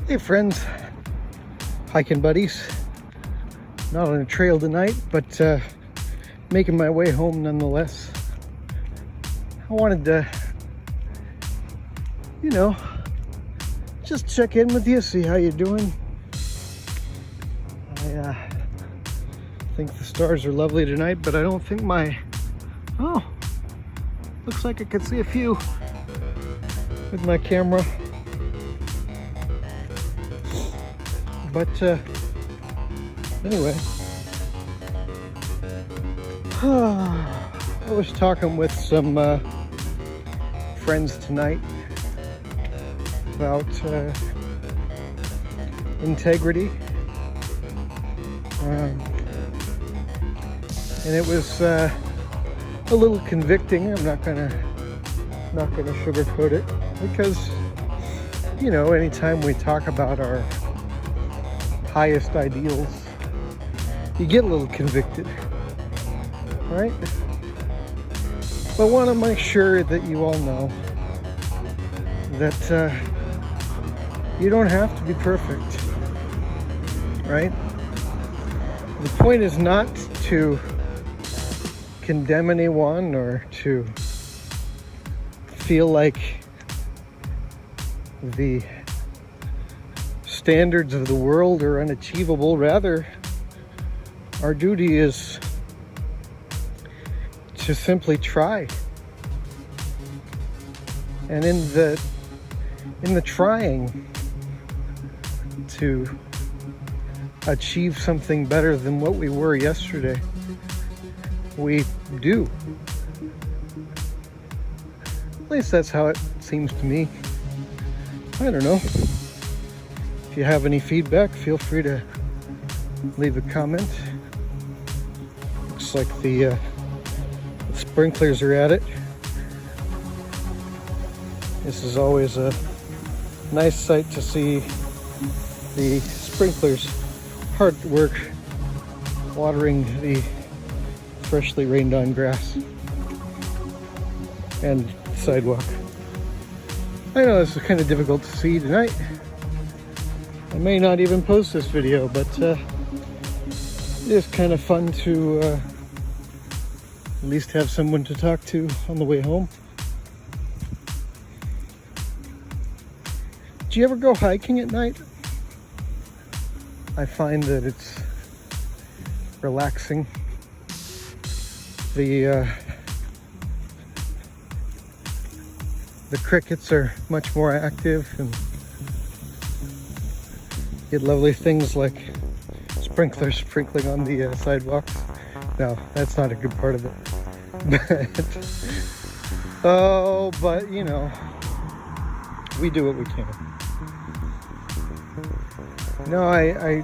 Hey friends, hiking buddies. Not on a trail tonight, but making my way home nonetheless. I wanted to, just check in with you, see how you're doing. I think the stars are lovely tonight, but I don't think looks like I could see a few with my camera. But anyway, I was talking with some friends tonight about integrity, and it was a little convicting. I'm not gonna sugarcoat it, because anytime we talk about our highest ideals, you get a little convicted, right? But I want to make sure that you all know that you don't have to be perfect, right? The point is not to condemn anyone or to feel like the standards of the world are unachievable. Rather, our duty is to simply try, and in the trying to achieve something better than what we were yesterday, we do. At least that's how it seems to me. I don't know. If you have any feedback, feel free to leave a comment. Looks like the sprinklers are at it. This is always a nice sight to see the sprinklers hard at work watering the freshly rained on grass and sidewalk. I know this is kind of difficult to see tonight. I may not even post this video, but it is kind of fun to at least have someone to talk to on the way home. Do you ever go hiking at night? I find that it's relaxing. The crickets are much more active, and get lovely things like sprinklers sprinkling on the sidewalks. No, that's not a good part of it. But we do what we can. No, I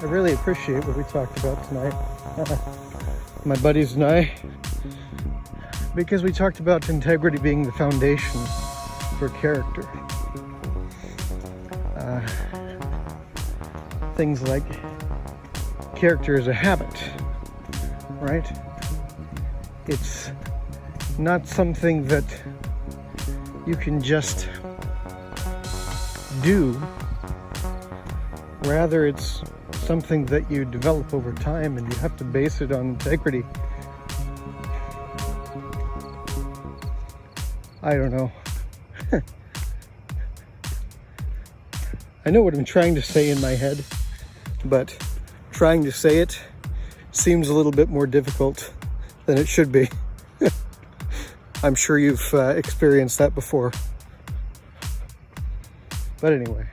really appreciate what we talked about tonight, my buddies and I, because we talked about integrity being the foundation for character. Things like character is a habit, right? It's not something that you can just do. Rather, it's something that you develop over time, and you have to base it on integrity. I don't know. I know what I'm trying to say in my head, but trying to say it seems a little bit more difficult than it should be. I'm sure you've experienced that before. But anyway,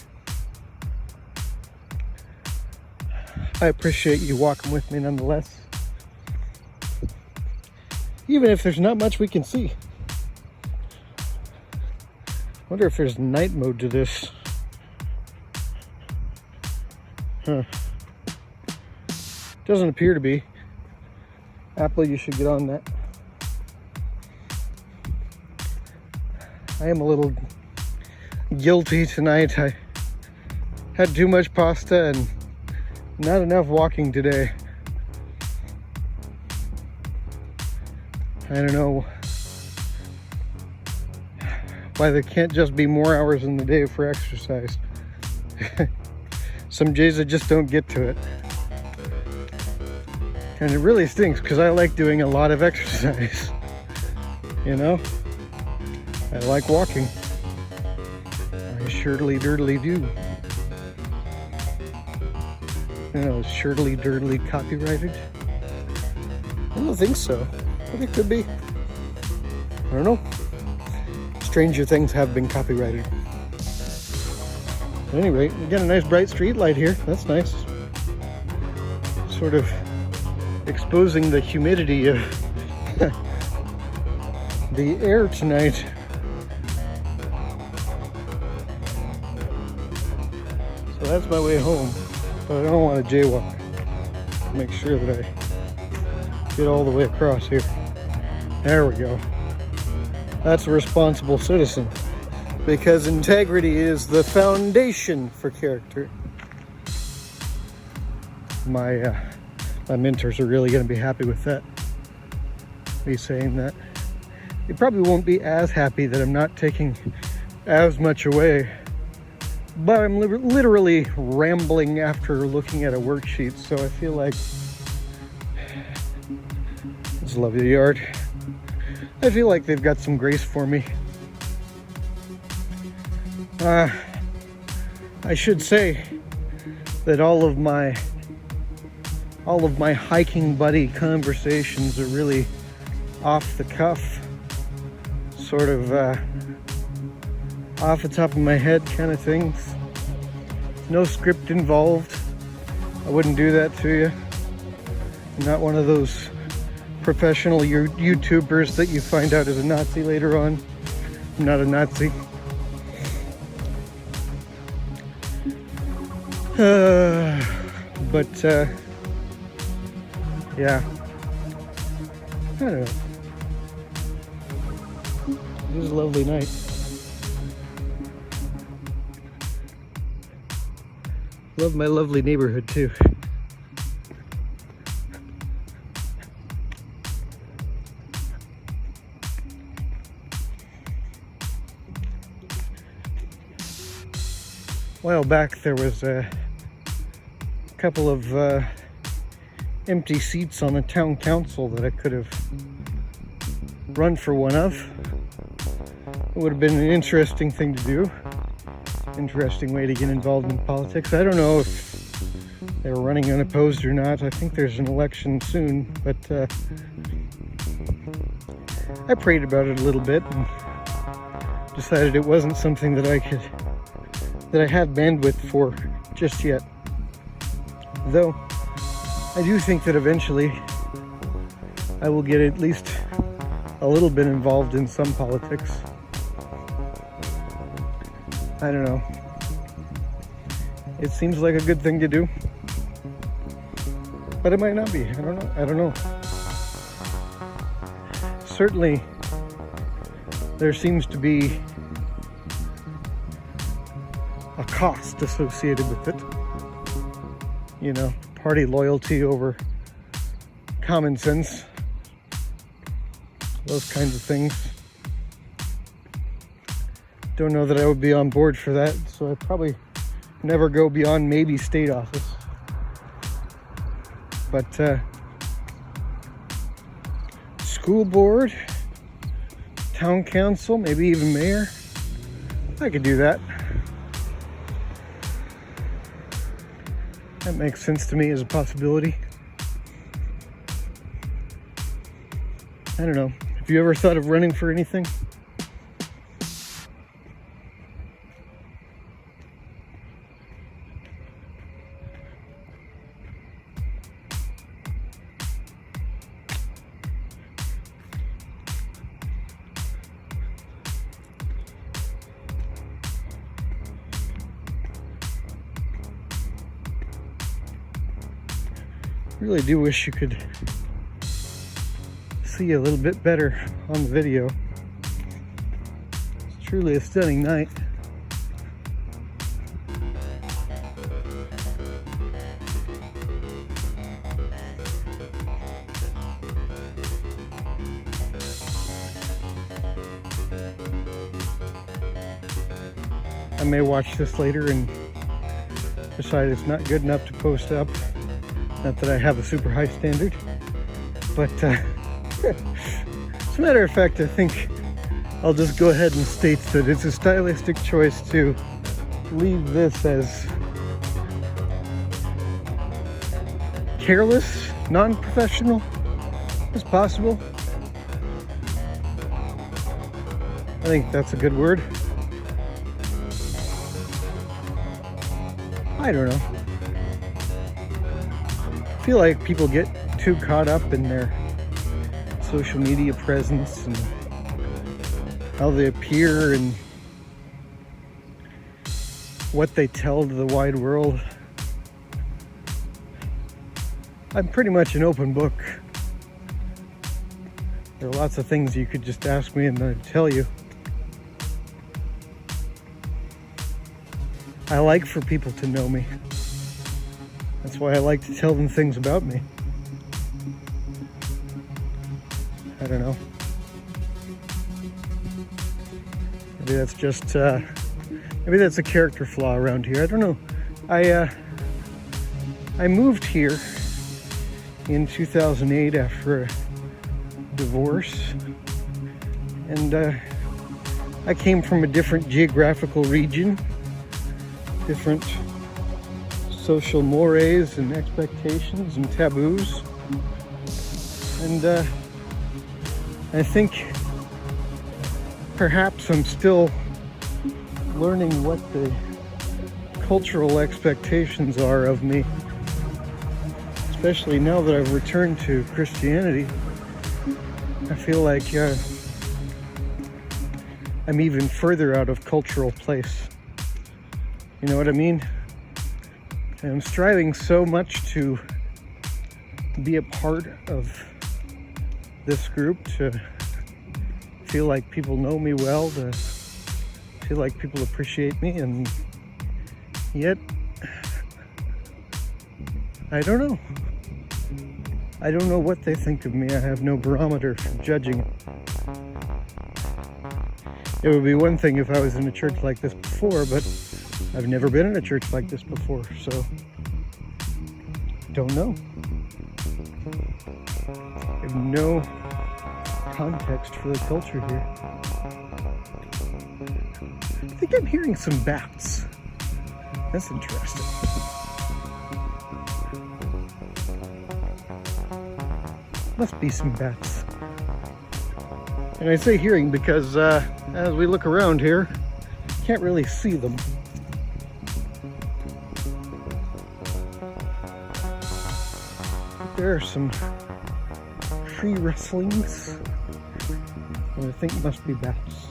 I appreciate you walking with me nonetheless. Even if there's not much we can see. Wonder if there's night mode to this. Doesn't appear to be. Apple, you should get on that. I am a little guilty tonight. I had too much pasta and not enough walking today. I don't know why there can't just be more hours in the day for exercise. Some days I just don't get to it. And it really stinks because I like doing a lot of exercise. You know? I like walking. I surely dirtily do. You know, is surely dirtily copyrighted? I don't think so, but it could be. I don't know. Stranger things have been copyrighted. At any rate, we got a nice bright street light here. That's nice. Sort of exposing the humidity of the air tonight. So that's my way home. But I don't want to jaywalk. Make sure that I get all the way across here. There we go. That's a responsible citizen. Because integrity is the foundation for character. My mentors are really going to be happy with that. Me saying that. They probably won't be as happy that I'm not taking as much away. But I'm literally rambling after looking at a worksheet, so I feel like it's a lovely yard. I feel like they've got some grace for me. I should say that all of my hiking buddy conversations are really off the cuff, sort of off the top of my head kind of things. No script involved. I wouldn't do that to you. I'm not one of those professional YouTubers that you find out is a Nazi later on. I'm not a Nazi. But yeah, I don't know. It was a lovely night. Love my lovely neighborhood too. A while back there was a couple of empty seats on the town council that I could have run for one of. It would have been an interesting thing to do. Interesting way to get involved in politics. I don't know if they were running unopposed or not. I think there's an election soon, but I prayed about it a little bit and decided it wasn't something that I had bandwidth for just yet. Though I do think that eventually I will get at least a little bit involved in some politics. I don't know. It seems like a good thing to do, but it might not be. I don't know. Certainly, there seems to be a cost associated with it. You know, party loyalty over common sense. Those kinds of things. Don't know that I would be on board for that, so I'd probably never go beyond maybe state office. But school board, town council, maybe even mayor, I could do that. That makes sense to me as a possibility. I don't know. Have you ever thought of running for anything? Really do wish you could see a little bit better on the video. It's truly a stunning night. I may watch this later and decided it's not good enough to post up. Not that I have a super high standard, but as a matter of fact, I think I'll just go ahead and state that it's a stylistic choice to leave this as careless, non-professional as possible. I think that's a good word. I don't know. I feel like people get too caught up in their social media presence and how they appear and what they tell to the wide world. I'm pretty much an open book. There are lots of things you could just ask me and I'd tell you. I like for people to know me. That's why I like to tell them things about me. I don't know. Maybe that's just, maybe that's a character flaw around here. I don't know. I moved here in 2008 after a divorce. And I came from a different geographical region, different social mores and expectations and taboos. And I think perhaps I'm still learning what the cultural expectations are of me, especially now that I've returned to Christianity. I feel like I'm even further out of cultural place. You know what I mean? And I'm striving so much to be a part of this group, to feel like people know me well, to feel like people appreciate me, and yet I don't know. I don't know what they think of me. I have no barometer for judging. It would be one thing if I was in a church like this before, but I've never been in a church like this before, so don't know. I have no context for the culture here. I think I'm hearing some bats. That's interesting. Must be some bats. And I say hearing because as we look around here, can't really see them. There are some tree rustlings that I think must be bats.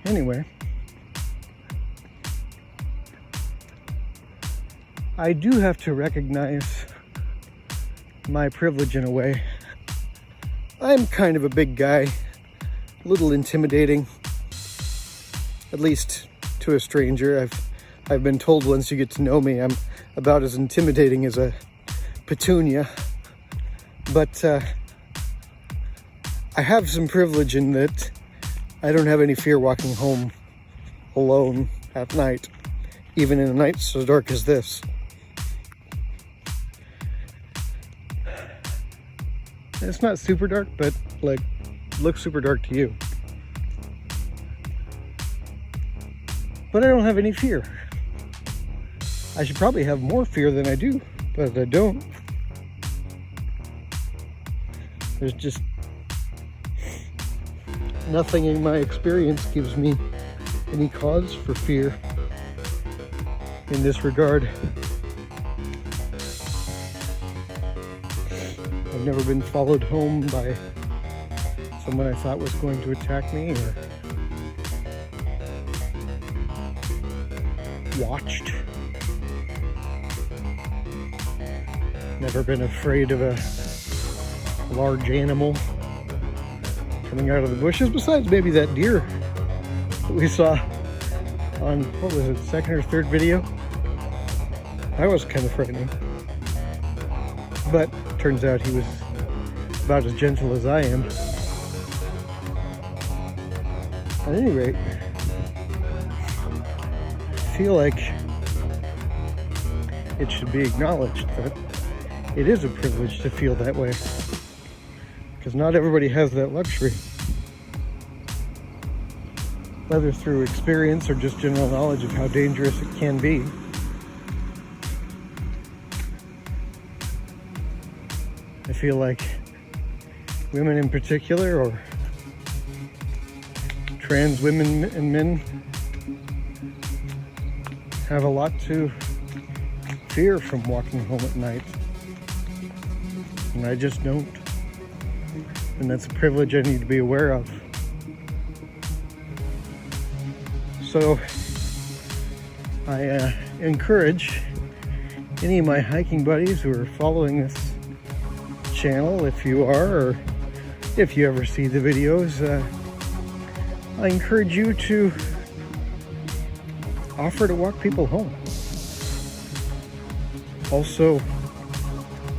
Anyway, I do have to recognize my privilege in a way. I'm kind of a big guy, a little intimidating, at least to a stranger. I've been told once you get to know me, I'm about as intimidating as a petunia. But I have some privilege in that I don't have any fear walking home alone at night, even in a night so dark as this. It's not super dark, but like looks super dark to you. But I don't have any fear. I should probably have more fear than I do, but I don't. There's just nothing in my experience gives me any cause for fear in this regard. I've never been followed home by someone I thought was going to attack me or watched. Never been afraid of a large animal coming out of the bushes, besides maybe that deer that we saw on, what was it, second or third video? That was kind of frightening. But turns out he was about as gentle as I am. At any rate, I feel like it should be acknowledged that it is a privilege to feel that way, because not everybody has that luxury, whether through experience or just general knowledge of how dangerous it can be. I feel like women in particular, or trans women and men, have a lot to fear from walking home at night. And I just don't. And that's a privilege I need to be aware of. So I encourage any of my hiking buddies who are following this channel, if you are, or if you ever see the videos, I encourage you to offer to walk people home. Also,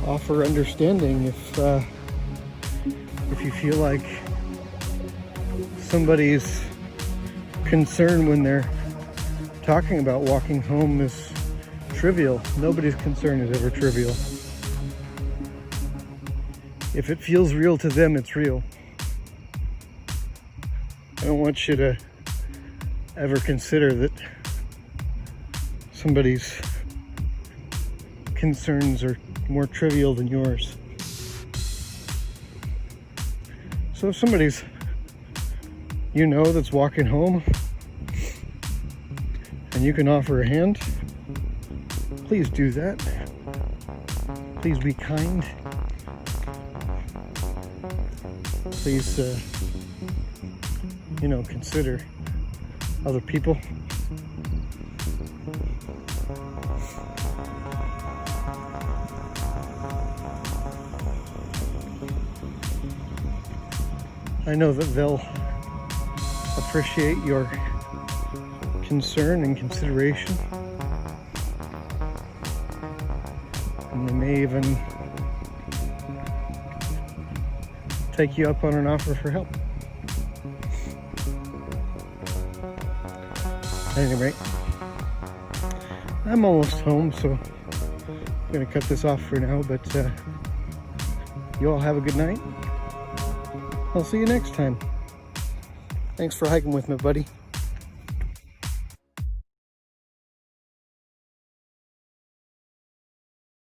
offer understanding if you feel like somebody's concern when they're talking about walking home is trivial. Nobody's concern is ever trivial. If it feels real to them, it's real. I don't want you to ever consider that somebody's concerns are more trivial than yours. So if somebody's, that's walking home and you can offer a hand, please do that. Please be kind. Please, consider other people. I know that they'll appreciate your concern and consideration. And they may even take you up on an offer for help. At any rate, I'm almost home, so I'm going to cut this off for now, but you all have a good night. I'll see you next time. Thanks for hiking with me, buddy.